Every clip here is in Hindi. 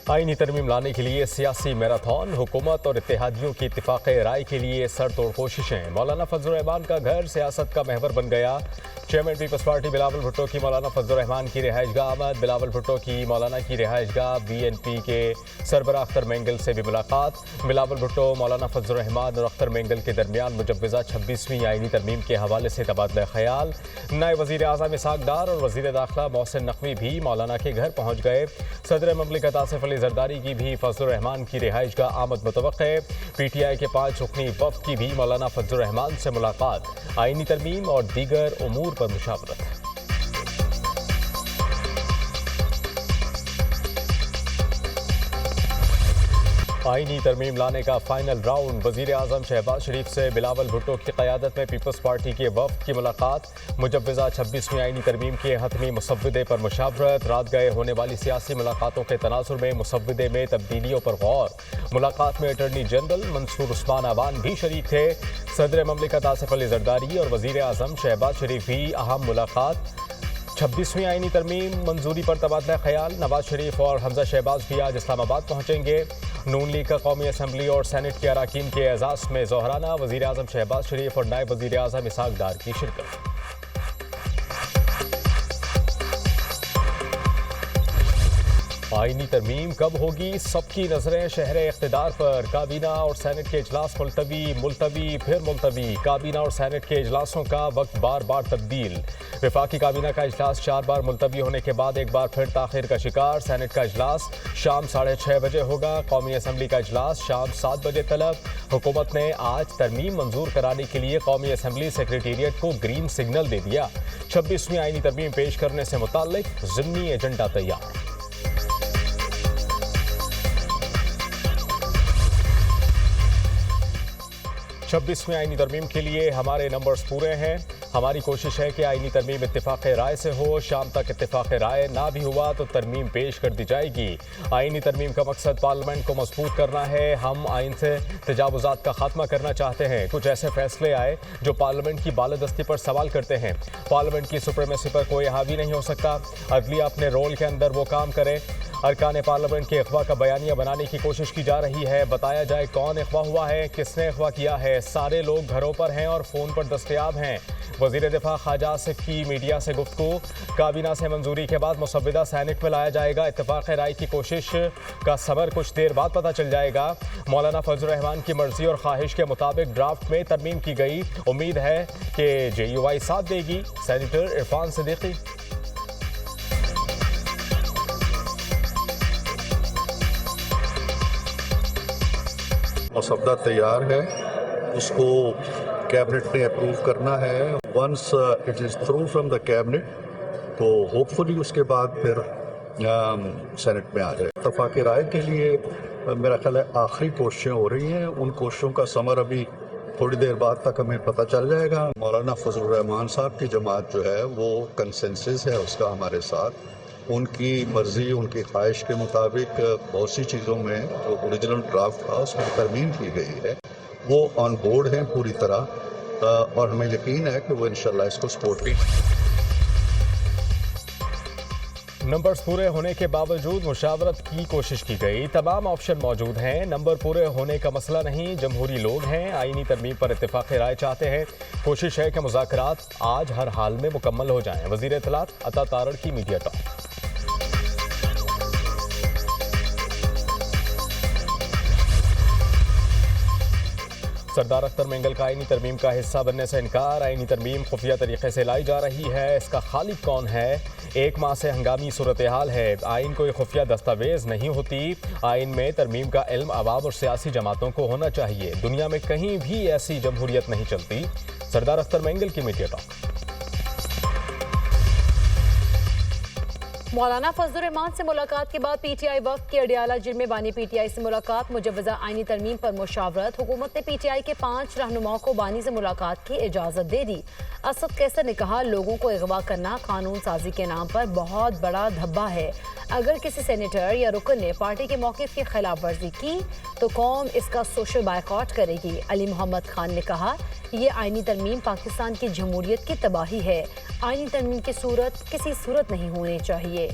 आईनी तरमीम लाने के लिए सियासी मैराथन, हुकूमत और इत्तेहादियों की इत्तिफाक राय के लिए सर तोड़ कोशिशें। मौलाना फजल रहमान का घर सियासत का महवर बन गया। Chairman Peoples Party Bilawal Bhutto की मौलाना फजल रहमान की रिहाइशगाह आमद। बिलावल भुट्टो की मौलाना की रिहाइशगाह BNP के सरबराह अख्तर मेंगल से भी मुलाकात। बिलावल भुट्टो, मौलाना फजल रहमान और अख्तर मेंगल के दरमियान मुजव्वज़ा 26वीं आईनी तरमीम के हवाले से तबादला ख्याल। नायब वज़ीर आज़म इसहाक़ डार और वज़ीर दाखिला मोहसिन नकवी भी मौलाना के घर पहुँच गए। सदर ममलिकत आसिफ अली जरदारी की भी फजल रहमान की रिहाइशगाह आमद मुतवक्के। PTI के 5 रुकनी वफ़द की भी मौलाना फजल रहमान से मुलाकात। आईनी तरमीम और दीगर उमूर पर मुशावरत। आईनी तरमीम लाने का फाइनल राउंड। वज़ीर आज़म शहबाज शरीफ से बिलावल भुट्टो की क़यादत में पीपल्स पार्टी के वफ़द की मुलाकात। मुजव्वज़ा 26वीं आईनी तरमीम के हतमी मुसव्वदे पर मुशावरत। रात गए होने वाली सियासी मुलाकातों के तनाजुर में मुसव्वदे में तब्दीलियों पर गौर। मुलाकात में अटॉर्नी जनरल मंसूर उस्मान अवान भी शरीक थे। सदर ममलिकत आसिफ अली जरदारी और वज़ीर आज़म शहबाज शरीफ भी अहम मुलाकात। 26वीं आईनी तरमीम मंजूरी पर तबादला ख्याल। नवाज शरीफ और हमजा शहबाज भी आज इस्लामाबाद पहुँचेंगे। नून लीग का कौमी असम्बली और सेनेट के अराकीन के एजाज़ में ज़ोहराना। वज़ीर आज़म शहबाज शरीफ और नायब वज़ीर आज़म इसहाक़ डार की शिरकत। आईनी तरमीम कब होगी? सबकी नजरें शहर इख्तिदार पर। काबीना और सेनेट के इजलास मुलतवी फिर मुलतवी। काबीना और सेनेट के इजलासों का वक्त बार बार तब्दील। वफाकी काबीना का इजलास 4 बार मुलतवी होने के बाद एक बार फिर ताखिर का शिकार। सेनेट का इजलास शाम 6:30 बजे होगा। कौमी असम्बली का इजलास शाम 7 बजे तलब। हुकूमत ने आज तरमीम मंजूर कराने के लिए कौमी असम्बली सेक्रेटेरिएट को ग्रीन सिग्नल दे दिया। 26वीं आईनी तरमीम पेश करने से मुताल्लिक ज़िम्नी एजेंडा तैयार। 26वीं आईनी तरमीम के लिए हमारे नंबर्स पूरे हैं। हमारी कोशिश है कि आईनी तरमीम इत्तिफाक राय से हो। शाम तक इत्तिफाक राय ना भी हुआ तो तरमीम पेश कर दी जाएगी। आईनी तरमीम का मकसद पार्लियामेंट को मजबूत करना है। हम आइन से तजावुज़ात का खात्मा करना चाहते हैं। कुछ ऐसे फैसले आए जो पार्लियामेंट की बालादस्ती पर सवाल करते हैं। पार्लियामेंट की सुप्रीमेसी पर कोई हावी नहीं हो सकता। अदलिया अपने रोल के अंदर वो काम करे। अरकान पार्लियामेंट के अगवा का बयानिया बनाने की कोशिश की जा रही है। बताया जाए कौन अगवा हुआ है, किसने अगवा किया है। सारे लोग घरों पर हैं और फ़ोन पर दस्तयाब हैं। वज़ीर दिफा ख्वाजा आसिफ की मीडिया से गुफ्तगू। काबीना से मंजूरी के बाद मुसव्वदा सैनिक में लाया जाएगा। इत्तफाक़ राय की कोशिश का समर कुछ देर बाद पता चल जाएगा। मौलाना फजल रहमान की मर्जी और ख्वाहिश के मुताबिक ड्राफ्ट में तरमीम की गई। उम्मीद है कि JUI साथ देगी। सेनेटर इरफान सिद्दीकी। मसौदा तैयार है, उसको कैबिनेट ने अप्रूव करना है। Once it is through from the cabinet तो होपफुली उसके बाद फिर सेनेट में आ जाए। इत्तफाक़ राय के लिए मेरा ख्याल है आखिरी कोशिशें हो रही हैं। उन कोशिशों का समर अभी थोड़ी देर बाद तक हमें पता चल जाएगा। मौलाना फजल रहमान साहब की जमात जो है वो कंसेंसस है उसका हमारे साथ। उनकी मर्ज़ी, उनकी ख्वाहिश के मुताबिक बहुत सी चीज़ों में जो ओरिजिनल ड्राफ्ट था उसमें तरमीम की गई है। वो ऑन बोर्ड हैं पूरी तरह और हमें यकीन है कि वो इंशाल्लाह इसको सपोर्ट भी। नंबर्स पूरे होने के बावजूद मुशावरत की कोशिश की गई। तमाम ऑप्शन मौजूद हैं। नंबर पूरे होने का मसला नहीं, जमहूरी लोग हैं। आईनी तरमीम पर इत्तिफाक़ राय चाहते हैं। कोशिश है कि मुज़ाकरात आज हर हाल में मुकम्मल हो जाएं। वज़ीर इत्तलात अता तारड़ की मीडिया टॉक। सरदार अख्तर मेंगल का आईनी तरमीम का हिस्सा बनने से इनकार। आईनी तरमीम खुफिया तरीके से लाई जा रही है। इसका खालिक कौन है? 1 माह से हंगामी सूरत हाल है। आइन कोई खुफिया दस्तावेज नहीं होती। आइन में तरमीम का इल्म अवाम और सियासी जमातों को होना चाहिए। दुनिया में कहीं भी ऐसी जमहूरियत नहीं चलती। सरदार अख्तर मेंगल की मीडिया टॉक। मौलाना फजल रहमान से मुलाकात के बाद PTI वक्त की अडियाला जेल में बानी PTI से मुलाकात। मुजव्वज़ा आईनी तरमीम पर मुशावरत। हुकूमत ने PTI के 5 रहनुमाओं को बानी से मुलाकात की इजाज़त दे दी। असद कैसर ने कहा, लोगों को अगवा करना कानून साजी के नाम पर बहुत बड़ा धब्बा है। अगर किसी सेनेटर या रुकन ने पार्टी के मौक़िफ़ की खिलाफ वर्जी की तो कौम इसका सोशल बायकॉट करेगी। अली मोहम्मद खान ने कहा, यह आईनी तरमीम पाकिस्तान की जमहूरियत की तबाही है। आईनी तरमीम की सूरत किसी सूरत नहीं होनी चाहिए।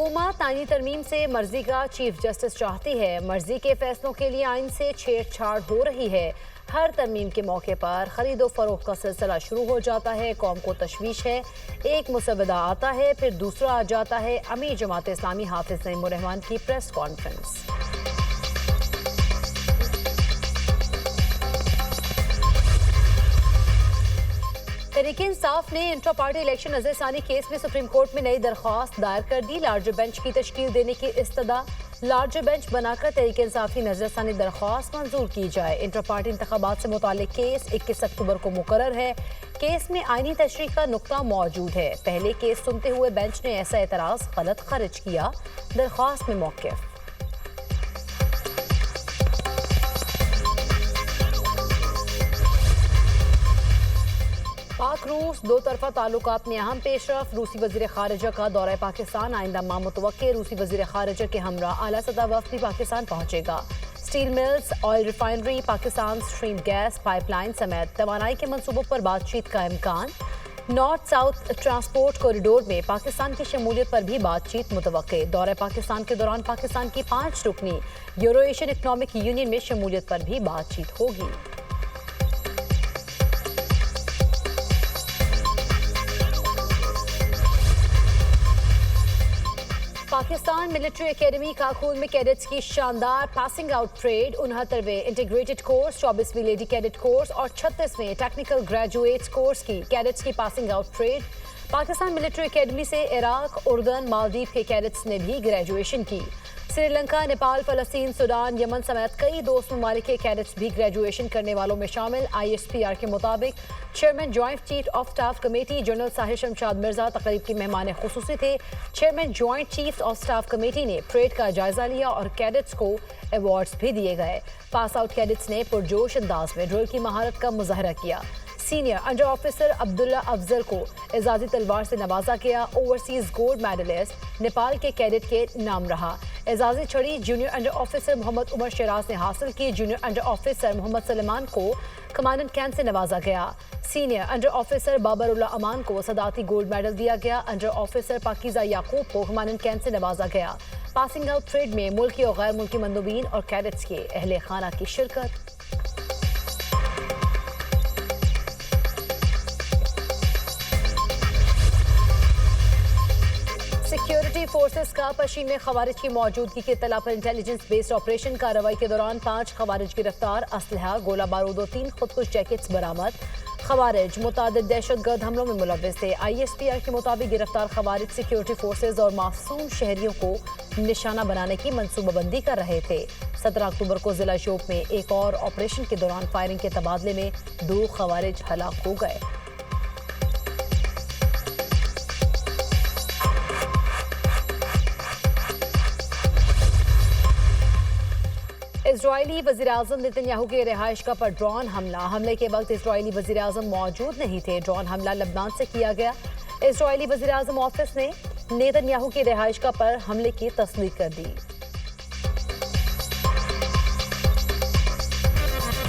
हुकूमत आईनी तरमीम से मर्जी का चीफ जस्टिस चाहती है। मर्जी के फैसलों के लिए आइन से छेड़छाड़ हो रही है। हर तरमीम के मौके पर खरीदो फरोख्त का सिलसिला शुरू हो जाता है। कौम को तशवीश है, एक मुसवदा आता है फिर दूसरा आ जाता है। अमीर जमात इस्लामी हाफिज नईमुर रहमान की प्रेस कॉन्फ्रेंस। तहरीके इंसाफ ने इंट्रा पार्टी इलेक्शन नजरसानी केस में सुप्रीम कोर्ट में नई दरख्वास्त दायर कर दी। लार्जर बेंच की तश्कील देने की इस्तदा। लार्जर बेंच बनाकर तहरीके इंसाफ की नजरसानी दरख्वास्त मंजूर की जाए। इंट्रा पार्टी इंतखाबात से मुतालिक केस 21 अक्टूबर को मुकर्रर है। केस में आईनी तशरीह का नुक्ता मौजूद है। पहले केस सुनते हुए बेंच ने ऐसा एतराज गलत खारिज किया। दरख्वास्त में मौक़िफ़। पाक रूस दो तरफा ताल्लुकात में अहम पेशरफ। रूसी वज़ीर ख़ारिजा का दौरा पाकिस्तान आइंदा माह मुतवक्के। रूसी वज़ीर ख़ारिजा के हमरा आला सतह वफ़द भी पाकिस्तान पहुंचेगा। Steel mills, oil refinery, Pakistan stream gas pipeline समेत तवानाई के मनसूबों पर बातचीत का इम्कान। नॉर्थ साउथ ट्रांसपोर्ट कॉरिडोर में पाकिस्तान की शमूलियत पर भी बातचीत मुतवक्के। दौरे पाकिस्तान के दौरान पाकिस्तान की 5 रुकनी यूरो एशियन इकनॉमिक यूनियन में शमूलियत पर भी बातचीत होगी। पाकिस्तान मिलिट्री एकेडमी काखून में कैडेट्स की शानदार पासिंग आउट परेड। 69वें इंटीग्रेटेड कोर्स, 24वीं लेडी कैडेट कोर्स और 36वें टेक्निकल ग्रेजुएट्स कोर्स की कैडेट्स की passing out parade. Pakistan military academy से इराक, उर्दन, मालदीव के कैडेट्स ने भी ग्रेजुएशन की। श्रीलंका, नेपाल, फलस्तीन, सूडान, यमन समेत कई दोस्त ममालिक के कैडेट्स भी ग्रेजुएशन करने वालों में शामिल। ISPR के मुताबिक chairman joint chief of staff committee general Sahir Shamshad Mirza तकरीब की मेहमान खुसूसी थे। Chairman joint chief of staff committee ने परेड का जायजा लिया और कैडेट्स को अवार्ड्स भी दिए गए। पास आउट कैडेट्स ने पुरजोश अंदाज में ड्रिल की महारत का मुजाहरा किया। Senior under officer Abdullah Afzal को एजाजी तलवार से नवाजा गया। ओवरसीज गोल्ड मेडलिस्ट नेपाल के कैडेट के नाम रहा। एजाजी छड़ी junior under officer Mohammad Umar Sharaz ने हासिल की। Junior under officer Mohammad Suleman को कमांडेंट कैंप से नवाजा गया। Senior under officer Babarullah Aman को सदाती गोल्ड मेडल दिया गया। अंडर ऑफिसर पाकिजा याकूब को कमांडेंट कैंप से नवाजा गया। पासिंग आउट परेड में मुल्की और गैर मुल्की मंदूबीन और कैडेट्स के अहले खाना की शिरकत। सिक्योरिटी फोर्सेस का पश्चिम में खवारिज की मौजूदगी की इत्तला पर इंटेलिजेंस बेस्ड ऑपरेशन कार्रवाई के दौरान 5 खवारिज गिरफ्तार। असलहा, गोला बारूद और 3 खुदकुश जैकेट्स बरामद। खवारिज मुतादिद दहशतगर्द हमलों में मुलव्वस थे। ISPR के मुताबिक गिरफ्तार खवारिज सिक्योरिटी फोर्सेज और मासूम शहरियों को निशाना बनाने की मनसूबाबंदी कर रहे थे। 17 अक्टूबर को जिला शोप में एक और ऑपरेशन के दौरान फायरिंग के तबादले में 2 खवारिज हलाक हो गए। इजरायली वज़ीर-ए-आज़म नेतन्याहू के रिहाइश का पर ड्रोन हमला। हमले के वक्त इजरायली वज़ीर-ए-आज़म मौजूद नहीं थे। ड्रोन हमला लबनान से किया गया। इजरायली वज़ीर-ए-आज़म ऑफिस ने नेतन्याहू की रिहाइश का पर हमले की तस्दीक कर दी।